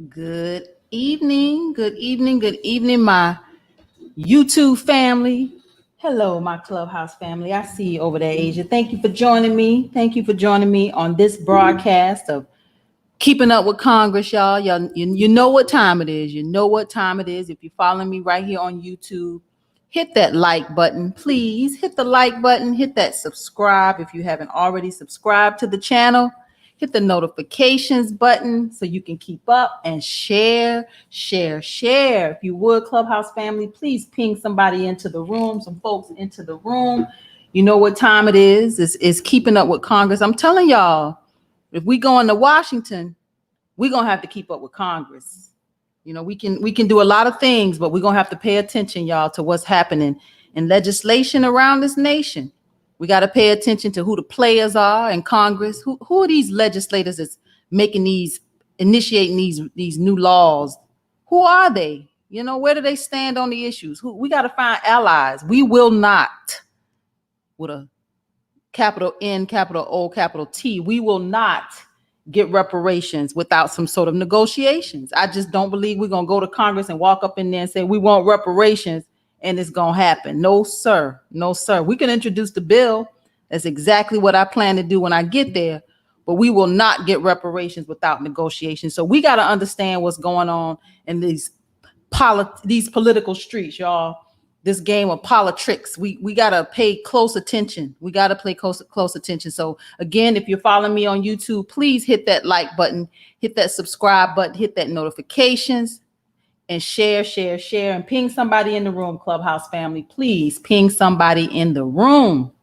Good evening, good evening, good evening, my YouTube family. Hello, my Clubhouse family. I see you over there, Asia. Thank you for joining me. Thank you for joining me on this broadcast of Keeping Up with Congress, y'all. You know what time it is. You know what time it is. If you're following me right here on YouTube, hit that like button. Please hit the like button. Hit that subscribe if you haven't already subscribed to the channel. Hit the notifications button so you can keep up and share. If you would, Clubhouse family, please ping somebody into the room, some folks into the room. You know what time it is. It's Keeping Up with Congress. I'm telling y'all, if we go into Washington, we're gonna have to keep up with Congress. You know, we can do a lot of things, but we're gonna have to pay attention, y'all, to what's happening in legislation around this nation. We got to pay attention to who the players are in Congress. Who are these legislators that's initiating these new laws? Who are they? You know, where do they stand on the issues? We got to find allies. We will not, with a capital N, capital O, capital T, we will not get reparations without some sort of negotiations. I just don't believe we're going to go to Congress and walk up in there and say, we want reparations and it's going to happen. No, sir. No, sir. We can introduce the bill. That's exactly what I plan to do when I get there. But we will not get reparations without negotiations. So we got to understand what's going on in these political streets, y'all. This game of politics, we got to pay close attention. We got to pay close attention. So again, if you're following me on YouTube, please hit that like button, hit that subscribe button, hit that notifications, and share, and ping somebody in the room, Clubhouse family. Please ping somebody in the room.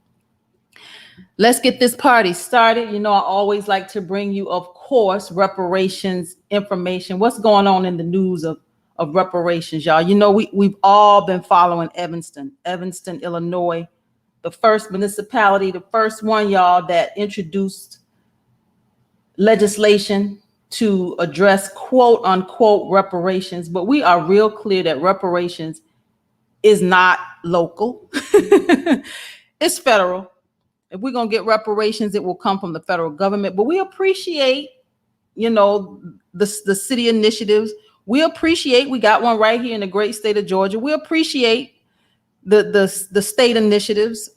Let's get this party started. You know, I always like to bring you, of course, reparations information. What's going on in the news of reparations, y'all? You know, we've all been following Evanston, Illinois, the first municipality, the first one, y'all, that introduced legislation to address quote unquote reparations. But we are real clear that reparations is not local. It's federal. If we're going to get reparations, it will come from the federal government. But we appreciate, you know, the city initiatives. We appreciate, we got one right here in the great state of Georgia. We appreciate the state initiatives,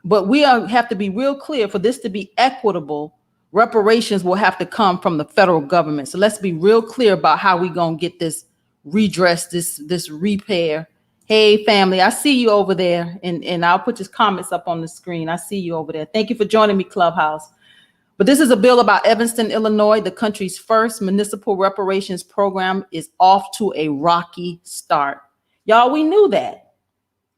but we have to be real clear, for this to be equitable, reparations will have to come from the federal government. So let's be real clear about how we going to get this redress, this repair. Hey, family, I see you over there, and I'll put your comments up on the screen. I see you over there. Thank you for joining me, Clubhouse. But this is a bill about Evanston, Illinois. The country's first municipal reparations program is off to a rocky start. Y'all, we knew that.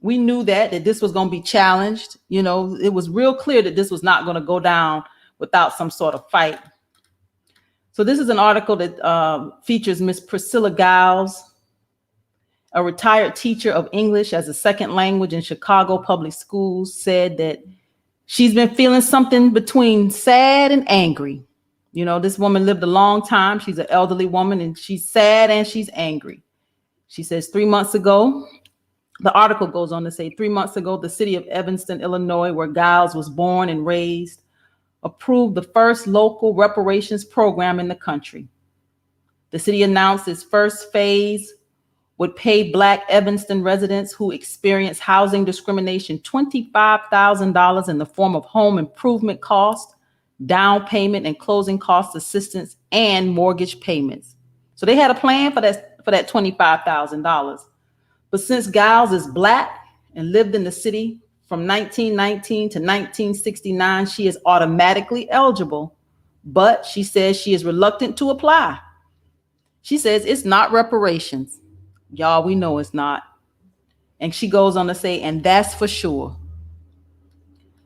We knew that this was going to be challenged. You know, it was real clear that this was not going to go down without some sort of fight. So this is an article that features Miss Priscilla Giles, a retired teacher of English as a second language in Chicago public schools, said that she's been feeling something between sad and angry. You know, this woman lived a long time. She's an elderly woman, and she's sad and she's angry. She says 3 months ago, the article goes on to say 3 months ago, the city of Evanston, Illinois, where Giles was born and raised, approved the first local reparations program in the country. The city announced its first phase would pay Black Evanston residents who experience housing discrimination $25,000 in the form of home improvement costs, down payment and closing cost assistance, and mortgage payments. So they had a plan for that $25,000. But since Giles is Black and lived in the city from 1919 to 1969, she is automatically eligible, but she says she is reluctant to apply. She says it's not reparations. Y'all, we know it's not. And she goes on to say, and that's for sure.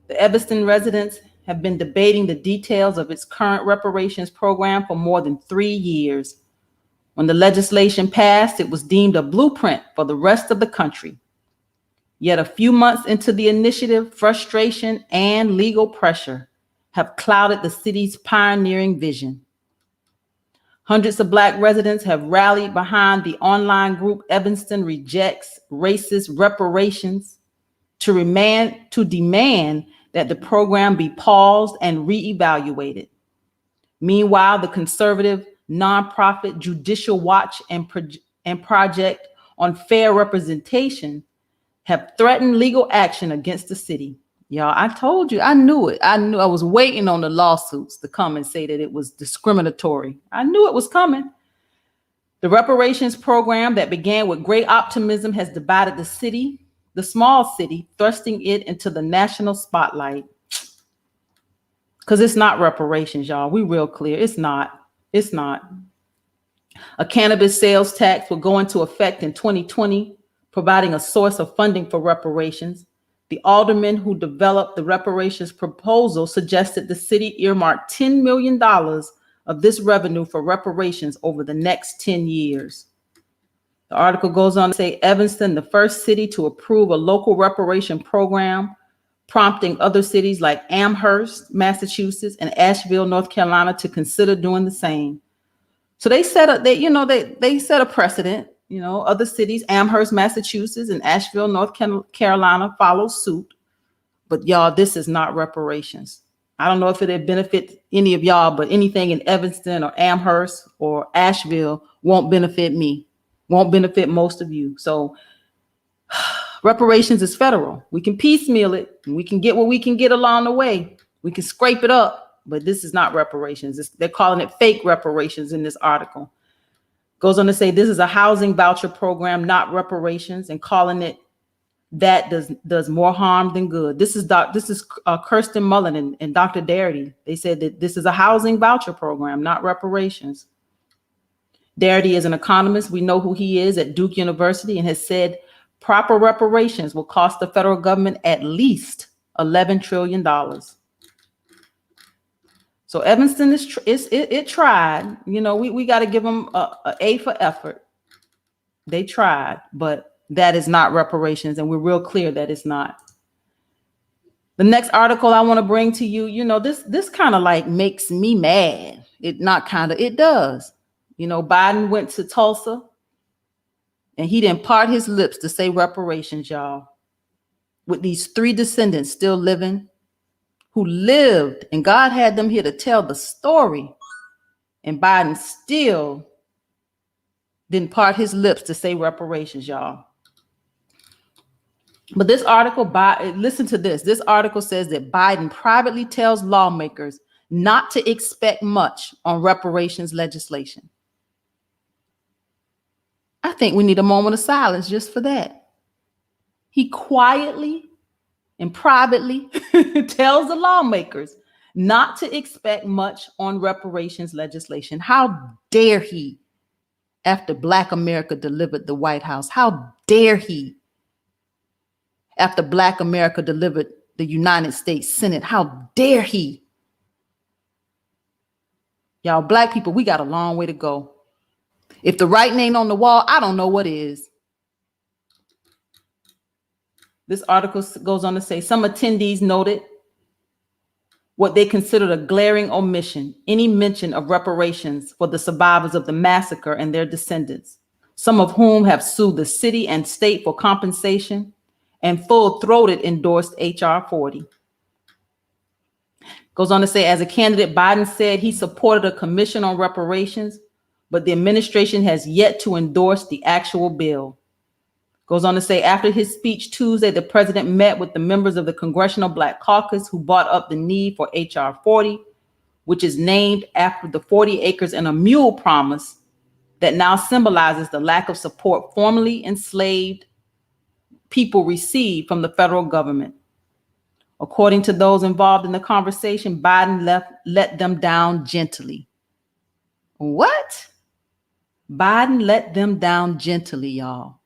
The Evanston residents have been debating the details of its current reparations program for more than 3 years. When the legislation passed, it was deemed a blueprint for the rest of the country. Yet a few months into the initiative, frustration and legal pressure have clouded the city's pioneering vision. Hundreds of Black residents have rallied behind the online group Evanston Rejects Racist Reparations to demand that the program be paused and reevaluated. Meanwhile, the conservative nonprofit Judicial Watch and Project on Fair Representation have threatened legal action against the city. Y'all, I told you, I knew it. I knew I was waiting on the lawsuits to come and say that it was discriminatory. I knew it was coming. The reparations program that began with great optimism has divided the city, the small city, thrusting it into the national spotlight. Because it's not reparations, y'all. We real clear. It's not. It's not. A cannabis sales tax will go into effect in 2020, providing a source of funding for reparations. The alderman who developed the reparations proposal suggested the city earmark $10 million of this revenue for reparations over the next 10 years. The article goes on to say Evanston, the first city to approve a local reparation program, prompting other cities like Amherst, Massachusetts, and Asheville, North Carolina to consider doing the same. So they set up, they set a precedent. Other cities, Amherst, Massachusetts, and Asheville, North Carolina, follow suit. But y'all, this is not reparations. I don't know if it'll benefit any of y'all, but anything in Evanston or Amherst or Asheville won't benefit me, won't benefit most of you. So reparations is federal. We can piecemeal it, and we can get what we can get along the way. We can scrape it up, but this is not reparations. They're calling it fake reparations in this article. Goes on to say this is a housing voucher program, not reparations, and calling it that does more harm than good. This is Kirsten Mullen and Dr. Darity. They said that this is a housing voucher program, not reparations. Darity is an economist. We know who he is at Duke University, and has said proper reparations will cost the federal government at least $11 trillion. So Evanston it tried. We got to give them a A for effort. They tried, but that is not reparations, and we're real clear that it's not. The next article I want to bring to you, this kind of like makes me mad. It does. Biden went to Tulsa, and he didn't part his lips to say reparations, y'all. With these 3 descendants still living, who lived, and God had them here to tell the story, and Biden still didn't part his lips to say reparations, y'all. But this article, listen to this. This article says that Biden privately tells lawmakers not to expect much on reparations legislation. I think we need a moment of silence just for that. He quietly and privately tells the lawmakers not to expect much on reparations legislation. How dare he, after Black America delivered the White House? How dare he, after Black America delivered the United States Senate? How dare he? Y'all, Black people, we got a long way to go. If the writing ain't on the wall, I don't know what is. This article goes on to say some attendees noted what they considered a glaring omission, any mention of reparations for the survivors of the massacre and their descendants, some of whom have sued the city and state for compensation, and full-throated endorsed H.R. 40. Goes on to say, as a candidate, Biden said he supported a commission on reparations, but the administration has yet to endorse the actual bill. Goes on to say, after his speech Tuesday, the president met with the members of the Congressional Black Caucus who brought up the need for H.R. 40, which is named after the 40 acres and a mule promise that now symbolizes the lack of support formerly enslaved people received from the federal government. According to those involved in the conversation, Biden let them down gently. What? Biden let them down gently, y'all.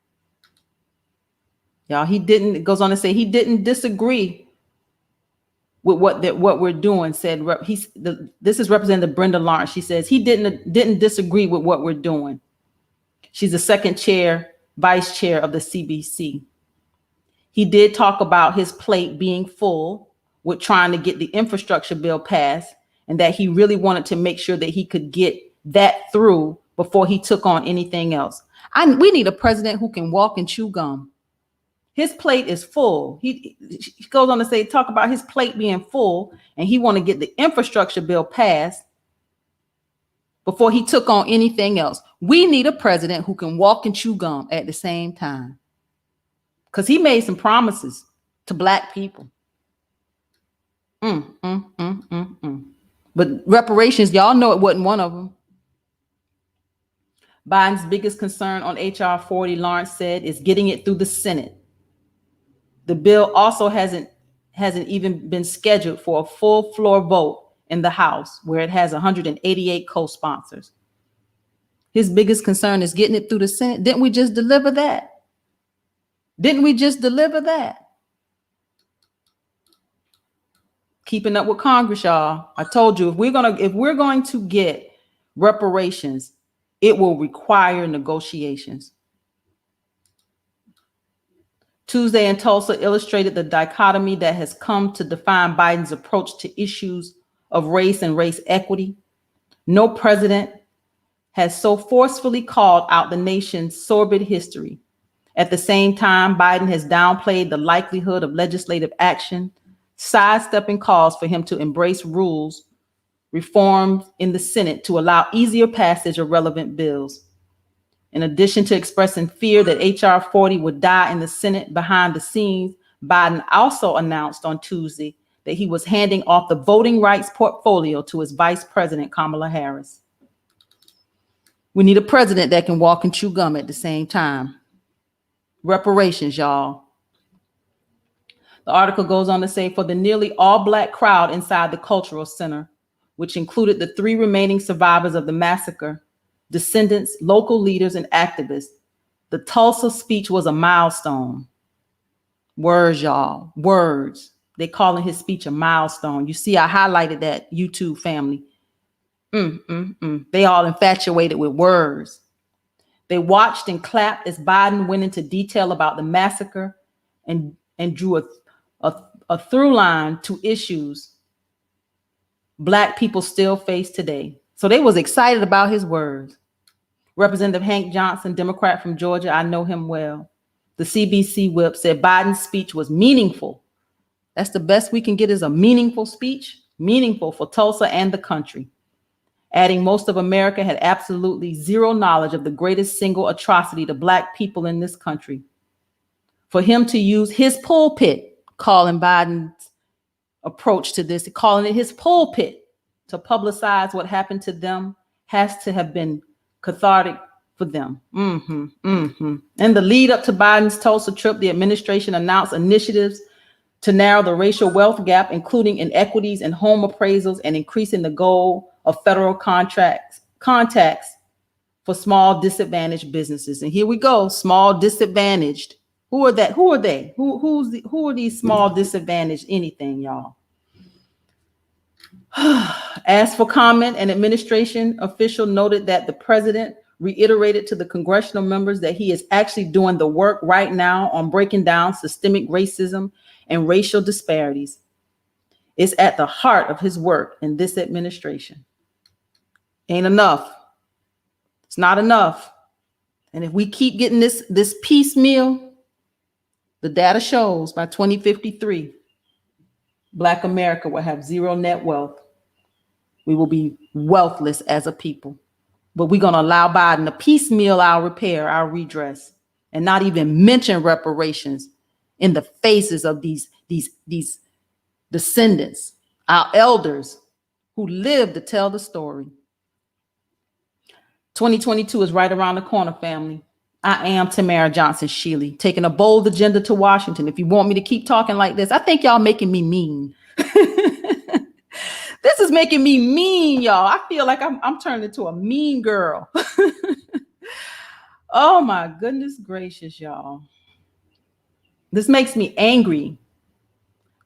Y'all, it goes on to say he didn't disagree with what we're doing. This is Representative Brenda Lawrence. She says he didn't disagree with what we're doing. She's the second vice chair of the CBC. He did talk about his plate being full with trying to get the infrastructure bill passed, and that he really wanted to make sure that he could get that through before he took on anything else. We need a president who can walk and chew gum. His plate is full. He goes on to talk about his plate being full, and he want to get the infrastructure bill passed before he took on anything else. We need a president who can walk and chew gum at the same time. Because he made some promises to Black people. But reparations, y'all know it wasn't one of them. Biden's biggest concern on H.R. 40, Lawrence said, is getting it through the Senate. The bill also hasn't even been scheduled for a full floor vote in the House, where it has 188 co-sponsors. His biggest concern is getting it through the Senate. Didn't we just deliver that? Didn't we just deliver that? Keeping up with Congress, y'all. I told you, if we're going to get reparations, it will require negotiations. Tuesday in Tulsa illustrated the dichotomy that has come to define Biden's approach to issues of race and race equity. No president has so forcefully called out the nation's sordid history. At the same time, Biden has downplayed the likelihood of legislative action, sidestepping calls for him to embrace rules reforms in the Senate to allow easier passage of relevant bills. In addition to expressing fear that H.R. 40 would die in the Senate behind the scenes, Biden also announced on Tuesday that he was handing off the voting rights portfolio to his vice president, Kamala Harris. We need a president that can walk and chew gum at the same time. Reparations, y'all. The article goes on to say, for the nearly all-Black crowd inside the Cultural Center, which included the 3 remaining survivors of the massacre, descendants, local leaders, and activists, the Tulsa speech was a milestone. Words, y'all, words. They calling his speech a milestone. You see, I highlighted that, YouTube family. They all infatuated with words. They watched and clapped as Biden went into detail about the massacre and drew a through line to issues Black people still face today. So they was excited about his words. Representative Hank Johnson, Democrat from Georgia, I know him well. The CBC whip said Biden's speech was meaningful. That's the best we can get, is a meaningful speech, meaningful for Tulsa and the country. Adding, most of America had absolutely zero knowledge of the greatest single atrocity to Black people in this country. For him to use his pulpit, calling Biden's approach to this, calling it his pulpit, to publicize what happened to them, has to have been cathartic for them. In the lead up to Biden's Tulsa trip, the administration announced initiatives to narrow the racial wealth gap, including inequities in home appraisals and increasing the goal of federal contacts for small disadvantaged businesses. And here we go, small disadvantaged. Who are that? Who are they? Who are these small disadvantaged anything, y'all? As for comment, an administration official noted that the president reiterated to the congressional members that he is actually doing the work right now on breaking down systemic racism and racial disparities. It's at the heart of his work in this administration. Ain't enough. It's not enough. And if we keep getting this piecemeal, the data shows by 2053, Black America will have zero net wealth. We will be wealthless as a people. But we're going to allow Biden to piecemeal our repair, our redress, and not even mention reparations in the faces of these descendants, our elders who lived to tell the story. 2022 is right around the corner, family. I am Tamara Johnson Shealy, taking a bold agenda to Washington. If you want me to keep talking like this, I think y'all making me mean. This is making me mean, y'all. I feel like I'm turning into a mean girl. Oh my goodness gracious, y'all. This makes me angry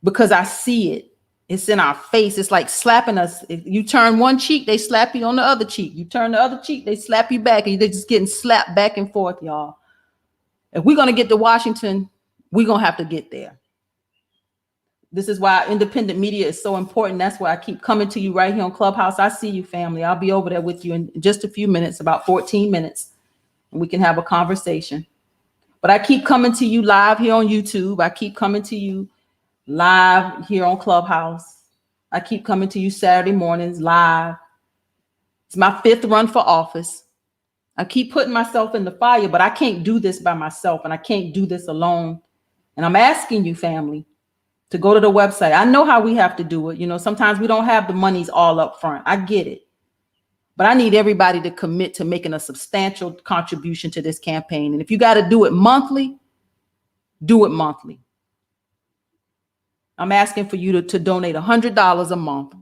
because I see it. It's in our face. It's like slapping us. If you turn one cheek, they slap you on the other cheek. You turn the other cheek, they slap you back. And they're just getting slapped back and forth, y'all. If we're going to get to Washington, we're going to have to get there. This is why independent media is so important. That's why I keep coming to you right here on Clubhouse. I see you, family. I'll be over there with you in just a few minutes, about 14 minutes, and we can have a conversation. But I keep coming to you live here on YouTube. I keep coming to you live here on Clubhouse. I keep coming to you Saturday mornings live. It's my 5th run for office. I keep putting myself in the fire, but I can't do this by myself, and I can't do this alone. And I'm asking you, family, to go to the website. I know how we have to do it. You know, sometimes we don't have the monies all up front. I get it. But I need everybody to commit to making a substantial contribution to this campaign. And if you got to do it monthly, do it monthly. I'm asking for you to donate $100 a month.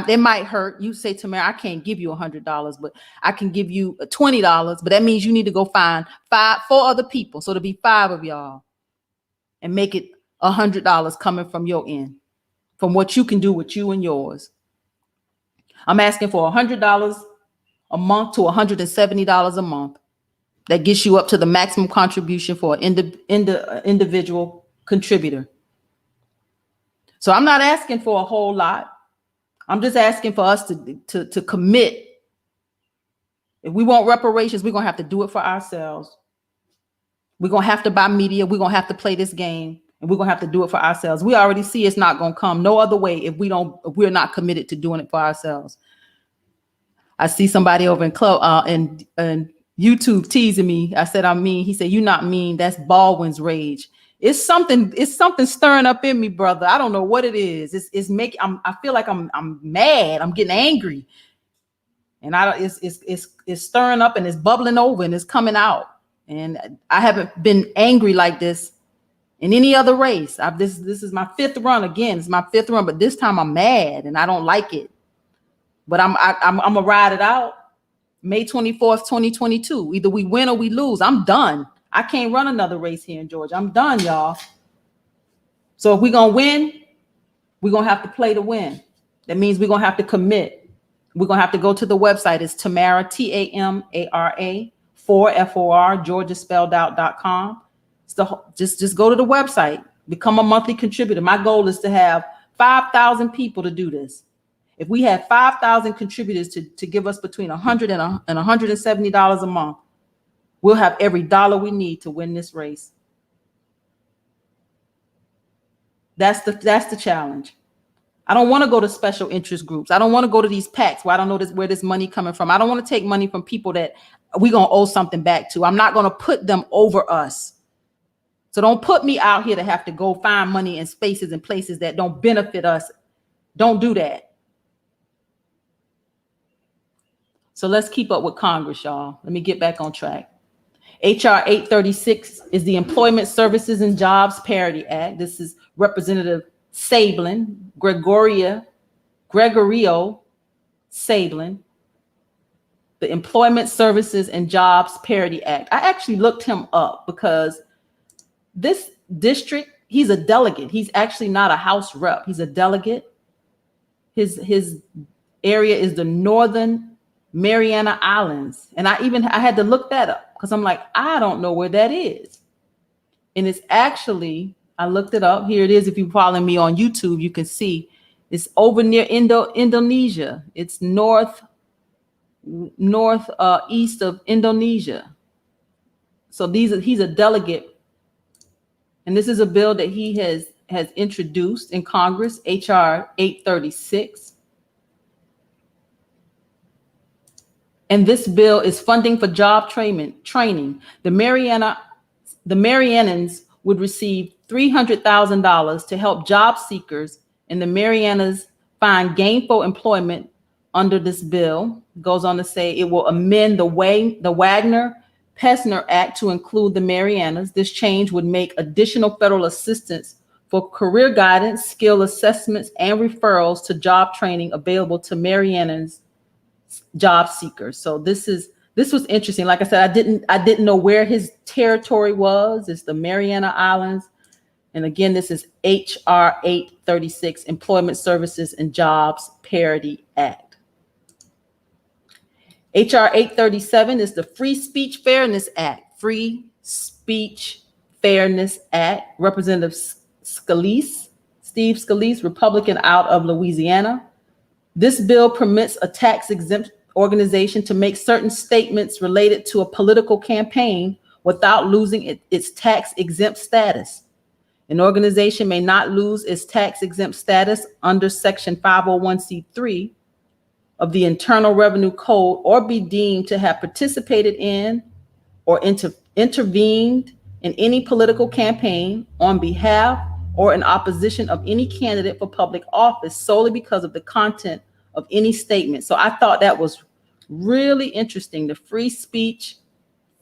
It might hurt. You say, Tamara, I can't give you $100, but I can give you $20. But that means you need to go find 4 other people. So there'll be 5 of y'all, and make it $100 coming from your end, from what you can do with you and yours. I'm asking for $100 a month to $170 a month. That gets you up to the maximum contribution for an individual contributor. So I'm not asking for a whole lot. I'm just asking for us to commit. If we want reparations, we're going to have to do it for ourselves. We're going to have to buy media. We're going to have to play this game, and we're going to have to do it for ourselves. We already see it's not going to come no other way if we're not committed to doing it for ourselves. I see somebody over in club and YouTube teasing me. I said, I'm mean. He said, you're not mean. That's Baldwin's rage. It's something stirring up in me, brother. I don't know what it is. I feel like I'm mad. I'm getting angry. And it's stirring up, and it's bubbling over, and it's coming out. And I haven't been angry like this in any other race. This is my 5th run. Again, it's my 5th run, but this time I'm mad and I don't like it. But I'm gonna ride it out. May 24th, 2022. Either we win or we lose. I'm done. I can't run another race here in Georgia. I'm done, y'all. So if we're gonna win, we're gonna have to play to win. That means we're gonna have to commit. We're gonna have to go to the website. It's Tamara, Tamara, FOR, Georgia spelled out.com. So just go to the website, become a monthly contributor. My goal is to have 5,000 people to do this. If we had 5,000 contributors to give us between $100 and $170 a month, we'll have every dollar we need to win this race. That's the challenge. I don't want to go to special interest groups. I don't want to go to these PACs where I don't know where this money coming from. I don't want to take money from people that we're going to owe something back to. I'm not going to put them over us. So don't put me out here to have to go find money in spaces and places that don't benefit us. Don't do that. So let's keep up with Congress, y'all. Let me get back on track. HR 836 is the Employment Services and Jobs Parity Act. This is Representative Gregorio Sablin. The Employment Services and Jobs Parity Act. I actually looked him up because this district, he's a delegate. He's actually not a House rep. He's a delegate. His area is the Northern Mariana Islands. And I had to look that up because I'm like, I don't know where that is. And it's actually, I looked it up. Here it is. If you follow me on YouTube, you can see it's over near Indonesia. It's northeast of Indonesia. So he's a delegate. And this is a bill that he has introduced in Congress, HR 836. And this bill is funding for job training. The Marianans would receive $300,000 to help job seekers in the Marianas find gainful employment under this bill. It goes on to say it will amend the Wagner-Pessner Act to include the Marianas. This change would make additional federal assistance for career guidance, skill assessments, and referrals to job training available to Marianans job seekers. So this was interesting. Like I said, I didn't know where his territory was. It's the Mariana Islands. And again, this is HR 836, Employment Services and Jobs Parity Act. HR 837 is the Free Speech Fairness Act. Free Speech Fairness Act. Representative Steve Scalise, Republican out of Louisiana. This bill permits a tax-exempt organization to make certain statements related to a political campaign without losing its tax-exempt status. An organization may not lose its tax-exempt status under Section 501c3 of the Internal Revenue Code or be deemed to have participated in or intervened in any political campaign on behalf or in opposition of any candidate for public office solely because of the content of any statement. So I thought that was really interesting. The Free Speech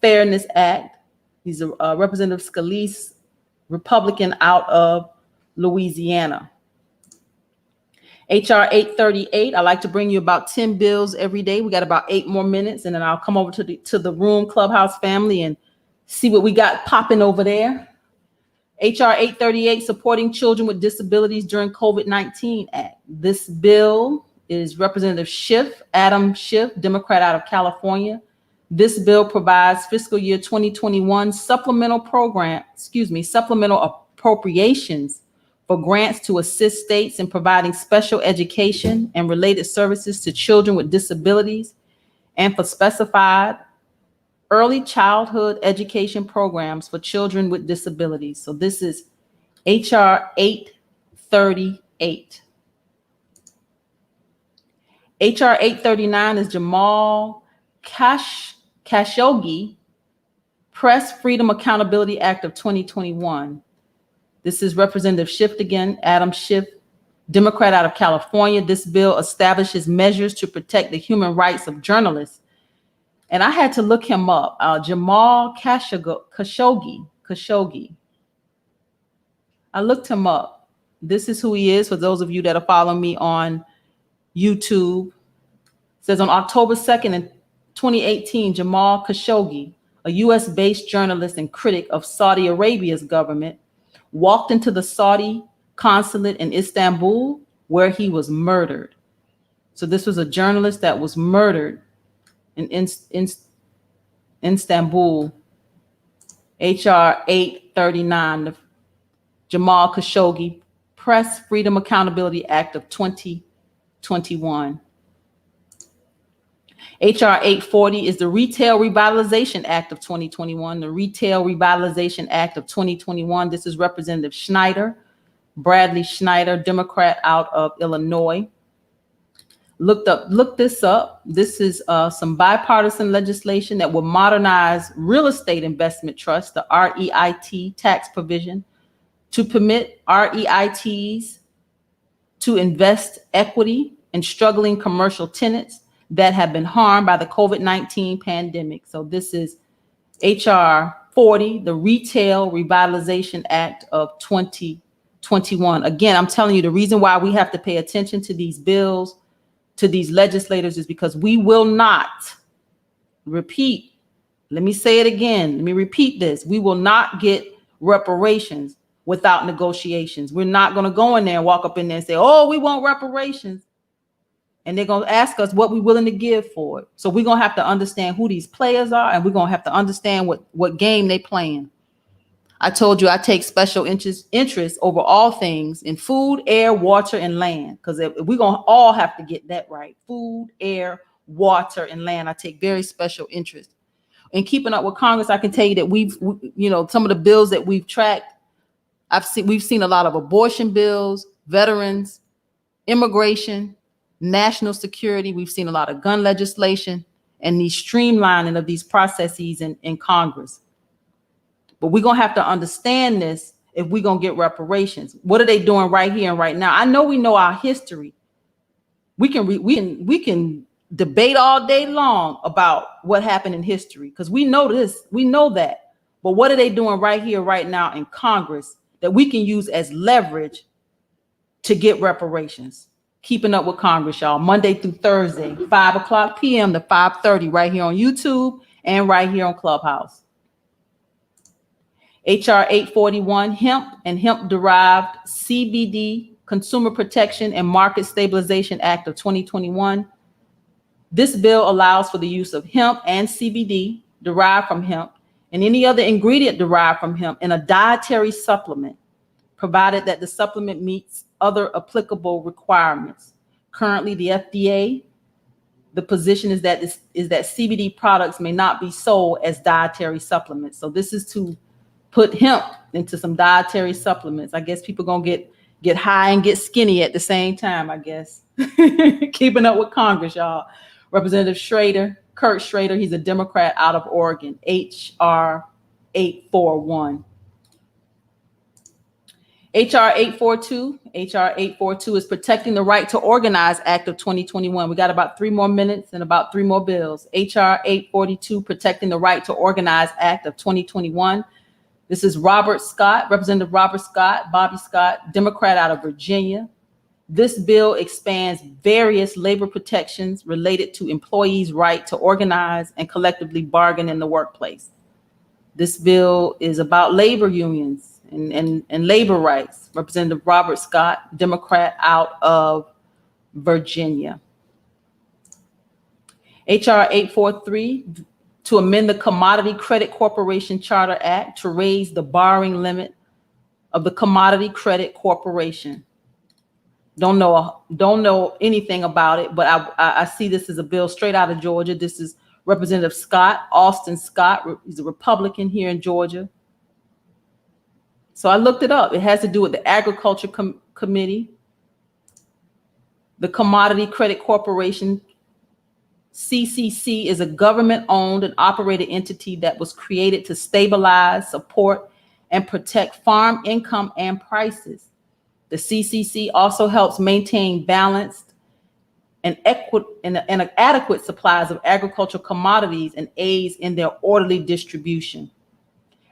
Fairness Act. He's a Representative Scalise, Republican out of Louisiana. HR 838, I like to bring you about 10 bills every day. We got about 8 more minutes, and then I'll come over to the room, Clubhouse family, and see what we got popping over there. HR 838, Supporting Children with Disabilities During COVID-19 Act. This bill is Representative Schiff, Adam Schiff, Democrat out of California. This bill provides fiscal year 2021 supplemental appropriations for grants to assist states in providing special education and related services to children with disabilities and for specified early childhood education programs for children with disabilities. So this is HR 838. HR 839 is Jamal Khashoggi, Press Freedom Accountability Act of 2021. This is Representative Schiff again, Adam Schiff, Democrat out of California. This bill establishes measures to protect the human rights of journalists. And I had to look him up, Jamal Khashoggi. I looked him up. This is who he is for those of you that are following me on YouTube. It says on October 2nd in 2018, Jamal Khashoggi, a US-based journalist and critic of Saudi Arabia's government, walked into the Saudi consulate in Istanbul where he was murdered. So this was a journalist that was murdered in Istanbul. HR 839, the Jamal Khashoggi Press Freedom Accountability Act of 2021. HR 840 is the Retail Revitalization Act of 2021, the Retail Revitalization Act of 2021. This is Representative Schneider, Bradley Schneider, Democrat out of Illinois. Look this up. This is some bipartisan legislation that will modernize real estate investment trust, the REIT tax provision, to permit REITs to invest equity in struggling commercial tenants that have been harmed by the COVID-19 pandemic. So this is HR 40, the Retail Revitalization Act of 2021. Again, I'm telling you, the reason why we have to pay attention to these bills, to these legislators, is because we will not repeat. Let me say it again. Let me repeat this. We will not get reparations without negotiations. We're not going to go in there and walk up in there and say, oh, we want reparations. And they're going to ask us what we're willing to give for it. So we're going to have to understand who these players are, and we're going to have to understand what game they playing. I told you I take special interest over all things in food, air, water, and land, because we're going to all have to get that right. Food, air, water, and land. I take very special interest. In keeping up with Congress, I can tell you that some of the bills that we've tracked, we've seen a lot of abortion bills, veterans, immigration, national security. We've seen a lot of gun legislation and the streamlining of these processes in Congress. But we're going to have to understand this if we're going to get reparations. What are they doing right here and right now? I know we know our history. We can debate all day long about what happened in history because we know this. We know that. But what are they doing right here, right now in Congress that we can use as leverage to get reparations? Keeping Up with Congress, y'all, Monday through Thursday, 5 p.m. to 5:30, right here on YouTube and right here on Clubhouse. HR 841, Hemp and Hemp-Derived CBD Consumer Protection and Market Stabilization Act of 2021. This bill allows for the use of hemp and CBD derived from hemp and any other ingredient derived from hemp in a dietary supplement, provided that the supplement meets other applicable requirements. Currently, the FDA, the position is that CBD products may not be sold as dietary supplements. So this is to put hemp into some dietary supplements. I guess people gonna get high and get skinny at the same time, I guess. Keeping up with Congress, y'all. Representative Kurt Schrader, he's a Democrat out of Oregon, HR 841. HR 842. HR 842 is Protecting the Right to Organize Act of 2021. We got about 3 more minutes and about 3 more bills. HR 842, Protecting the Right to Organize Act of 2021. This is Robert Scott, Representative Robert Scott, Bobby Scott, Democrat out of Virginia. This bill expands various labor protections related to employees' right to organize and collectively bargain in the workplace. This bill is about labor unions and labor rights. Representative Robert Scott, Democrat out of Virginia. HR 843, to amend the Commodity Credit Corporation Charter Act to raise the borrowing limit of the Commodity Credit Corporation. Don't know anything about it, but I see this as a bill straight out of Georgia. This is Representative Scott, Austin Scott. He's a Republican here in Georgia. So I looked it up. It has to do with the Agriculture Committee, the Commodity Credit Corporation. CCC is a government-owned and operated entity that was created to stabilize, support, and protect farm income and prices. The CCC also helps maintain balanced and adequate supplies of agricultural commodities and aids in their orderly distribution.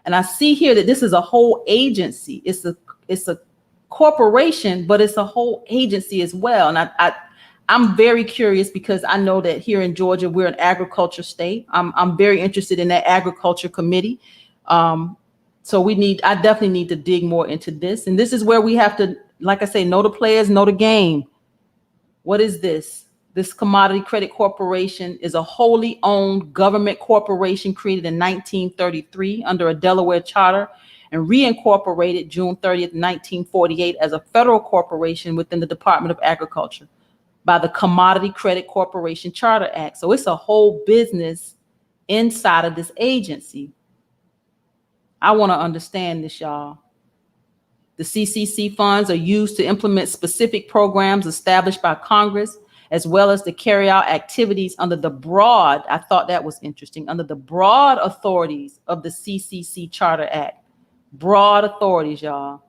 And I see here that this is a whole agency. It's a corporation, but it's a whole agency as well. And I'm very curious because I know that here in Georgia, we're an agriculture state. I'm very interested in that agriculture committee. So I definitely need to dig more into this. And this is where we have to, like I say, know the players, know the game. What is this? This Commodity Credit Corporation is a wholly owned government corporation created in 1933 under a Delaware charter and reincorporated June 30th, 1948 as a federal corporation within the Department of Agriculture by the Commodity Credit Corporation Charter Act. So it's a whole business inside of this agency. I want to understand this, y'all. The CCC funds are used to implement specific programs established by Congress, as well as to carry out activities under the broad, I thought that was interesting, under the broad authorities of the CCC Charter Act. Broad authorities, y'all.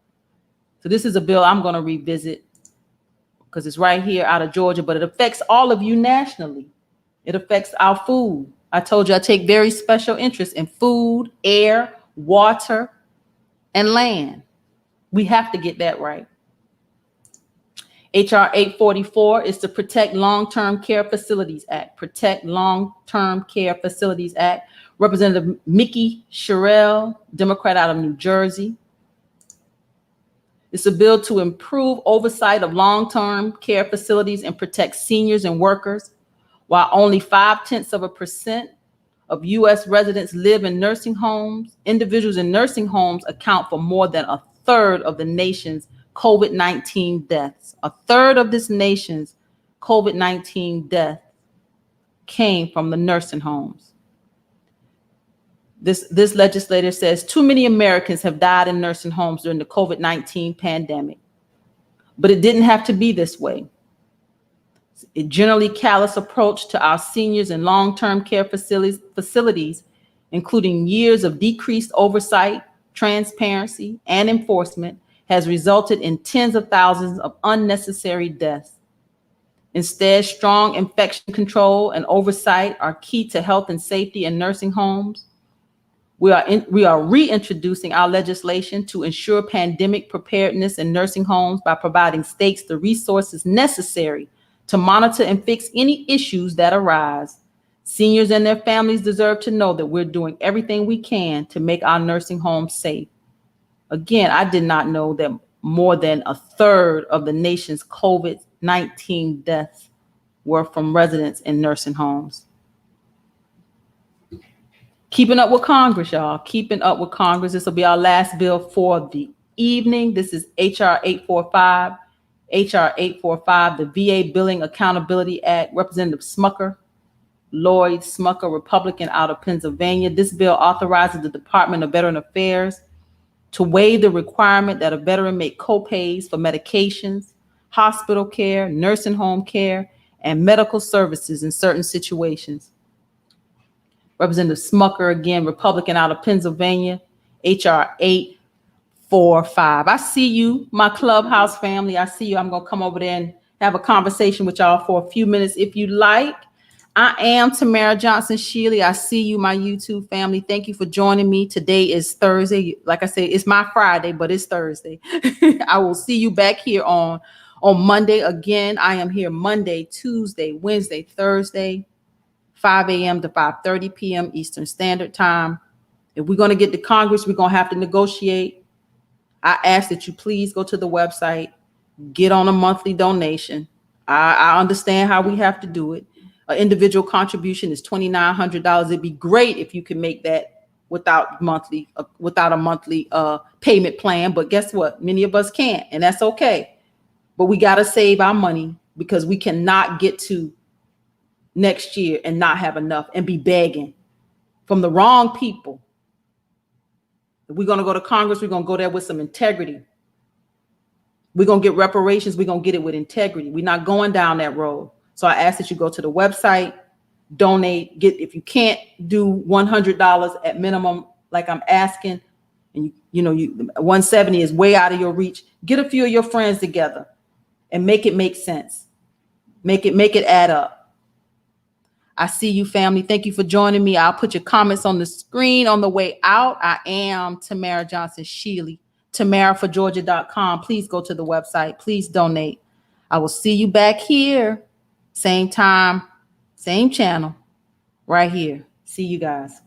So this is a bill I'm going to revisit because it's right here out of Georgia, but it affects all of you nationally. It affects our food. I told you I take very special interest in food, air, water, and land. We have to get that right. HR 844 is to Protect Long-Term Care Facilities Act. Protect Long-Term Care Facilities Act. Representative Mickey Sherrill, Democrat out of New Jersey. It's a bill to improve oversight of long-term care facilities and protect seniors and workers. While only 0.5% of U.S. residents live in nursing homes, individuals in nursing homes account for more than 1/3 of the nation's COVID-19 deaths. 1/3 of this nation's COVID-19 deaths came from the nursing homes. This legislator says too many Americans have died in nursing homes during the COVID-19 pandemic, but it didn't have to be this way. A generally callous approach to our seniors in long-term care facilities, including years of decreased oversight, transparency, and enforcement, has resulted in tens of thousands of unnecessary deaths. Instead, strong infection control and oversight are key to health and safety in nursing homes. We are reintroducing our legislation to ensure pandemic preparedness in nursing homes by providing states the resources necessary to monitor and fix any issues that arise. Seniors and their families deserve to know that we're doing everything we can to make our nursing homes safe. Again, I did not know that more than 1/3 of the nation's COVID-19 deaths were from residents in nursing homes. Keeping up with Congress, y'all. Keeping up with Congress. This will be our last bill for the evening. This is HR 845. HR 845, the VA Billing Accountability Act. Representative Lloyd Smucker, Republican out of Pennsylvania. This bill authorizes the Department of Veteran Affairs to waive the requirement that a veteran make co-pays for medications, hospital care, nursing home care, and medical services in certain situations. Representative Smucker, again, Republican out of Pennsylvania, HR 845. I see you, my Clubhouse family. I see you. I'm going to come over there and have a conversation with y'all for a few minutes if you like. I am Tamara Johnson Shealy. I see you, my YouTube family. Thank you for joining me. Today is Thursday. Like I said, it's my Friday, but it's Thursday. I will see you back here on Monday. Again, I am here Monday, Tuesday, Wednesday, Thursday, 5 a.m. to 5:30 p.m. Eastern Standard Time. If we're going to get to Congress, we're going to have to negotiate. I ask that you please go to the website, get on a monthly donation. I understand how we have to do it. An individual contribution is $2,900. It'd be great if you can make that without a monthly payment plan. But guess what? Many of us can't, and that's okay. But we got to save our money because we cannot get to next year and not have enough and be begging from the wrong people. If we're going to go to Congress, we're going to go there with some integrity. We're going to get reparations. We're going to get it with integrity. We're not going down that road. So I ask that you go to the website, donate, if you can't do $100 at minimum, like I'm asking, and you know, 170 is way out of your reach. Get a few of your friends together and make it make sense. Make it add up. I see you, family. Thank you for joining me. I'll put your comments on the screen on the way out. I am Tamara Johnson Shealy, TamaraForGeorgia.com. Please go to the website. Please donate. I will see you back here, same time, same channel, right here. See you guys.